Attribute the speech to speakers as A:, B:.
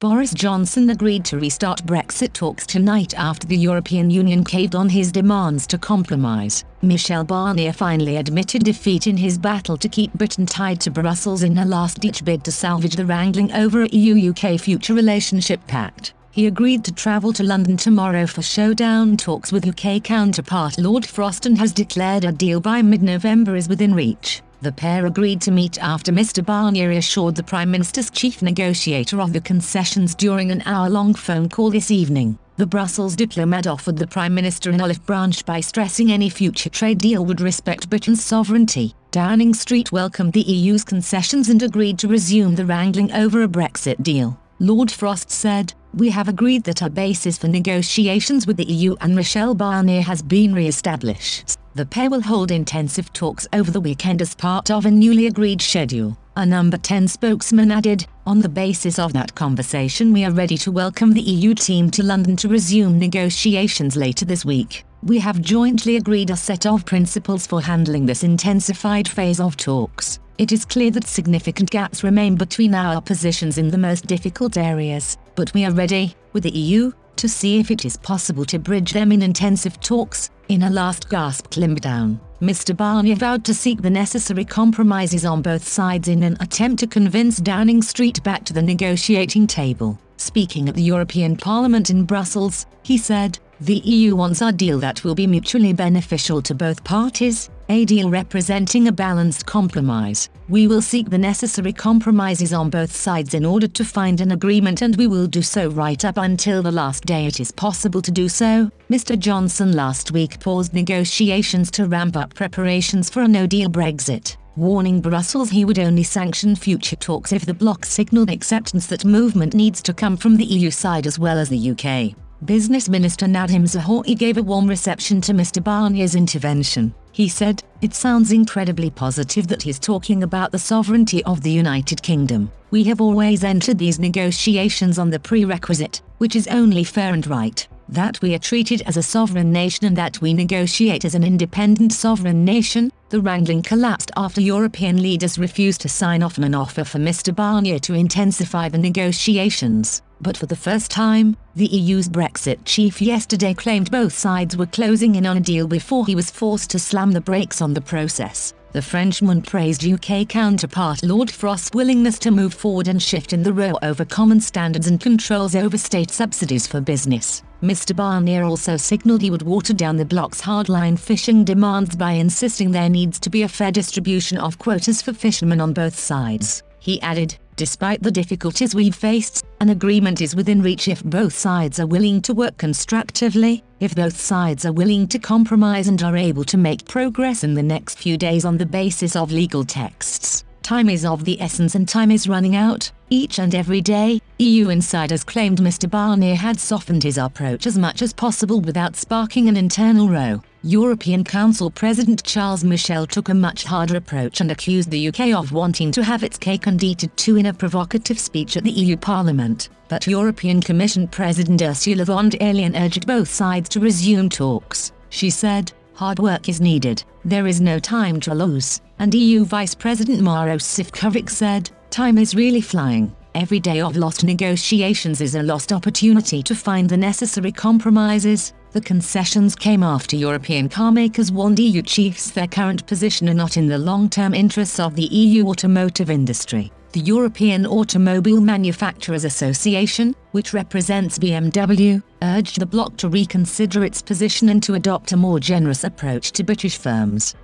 A: Boris Johnson agreed to restart Brexit talks tonight after the European Union caved on his demands to compromise. Michel Barnier finally admitted defeat in his battle to keep Britain tied to Brussels in a last-ditch bid to salvage the wrangling over a EU-UK future relationship pact. He agreed to travel to London tomorrow for showdown talks with UK counterpart Lord Frost and has declared a deal by mid-November is within reach. The pair agreed to meet after Mr. Barnier assured the Prime Minister's chief negotiator of the concessions during an hour-long phone call this evening. The Brussels diplomat offered the Prime Minister an olive branch by stressing any future trade deal would respect Britain's sovereignty. Downing Street welcomed the EU's concessions and agreed to resume the wrangling over a Brexit deal. Lord Frost said, "We have agreed that our basis for negotiations with the EU and Michel Barnier has been re-established. The pair will hold intensive talks over the weekend as part of a newly agreed schedule." A Number 10 spokesman added, "On the basis of that conversation we are ready to welcome the EU team to London to resume negotiations later this week. We have jointly agreed a set of principles for handling this intensified phase of talks. It is clear that significant gaps remain between our positions in the most difficult areas, but we are ready, with the EU, to see if it is possible to bridge them in intensive talks." In a last gasp limberdown, Mr. Barnier vowed to seek the necessary compromises on both sides in an attempt to convince Downing Street back to the negotiating table. Speaking at the European Parliament in Brussels, he said, "The EU wants a deal that will be mutually beneficial to both parties, a deal representing a balanced compromise. We will seek the necessary compromises on both sides in order to find an agreement, and we will do so right up until the last day it is possible to do so." Mr. Johnson last week paused negotiations to ramp up preparations for a no-deal Brexit, warning Brussels he would only sanction future talks if the bloc signalled acceptance that movement needs to come from the EU side as well as the UK. Business Minister Nadhim Zahawi gave a warm reception to Mr. Barnier's intervention. He said, "It sounds incredibly positive that he's talking about the sovereignty of the United Kingdom. We have always entered these negotiations on the prerequisite, which is only fair and right, that we are treated as a sovereign nation and that we negotiate as an independent sovereign nation." The wrangling collapsed after European leaders refused to sign off on an offer for Mr. Barnier to intensify the negotiations. But for the first time, the EU's Brexit chief yesterday claimed both sides were closing in on a deal before he was forced to slam the brakes on the process. The Frenchman praised UK counterpart Lord Frost's willingness to move forward and shift in the row over common standards and controls over state subsidies for business. Mr. Barnier also signalled he would water down the bloc's hardline fishing demands by insisting there needs to be a fair distribution of quotas for fishermen on both sides. He added, "Despite the difficulties we've faced, an agreement is within reach if both sides are willing to work constructively, if both sides are willing to compromise and are able to make progress in the next few days on the basis of legal texts. Time is of the essence and time is running out, each and every day." EU insiders claimed Mr. Barnier had softened his approach as much as possible without sparking an internal row. European Council President Charles Michel took a much harder approach and accused the UK of wanting to have its cake and eat it too in a provocative speech at the EU Parliament. But European Commission President Ursula von der Leyen urged both sides to resume talks. She said, "Hard work is needed, there is no time to lose." And EU Vice President Maros Sefcovic said, "Time is really flying. Every day of lost negotiations is a lost opportunity to find the necessary compromises." The concessions came after European carmakers warned EU chiefs their current position are not in the long-term interests of the EU automotive industry. The European Automobile Manufacturers Association, which represents BMW, urged the bloc to reconsider its position and to adopt a more generous approach to British firms.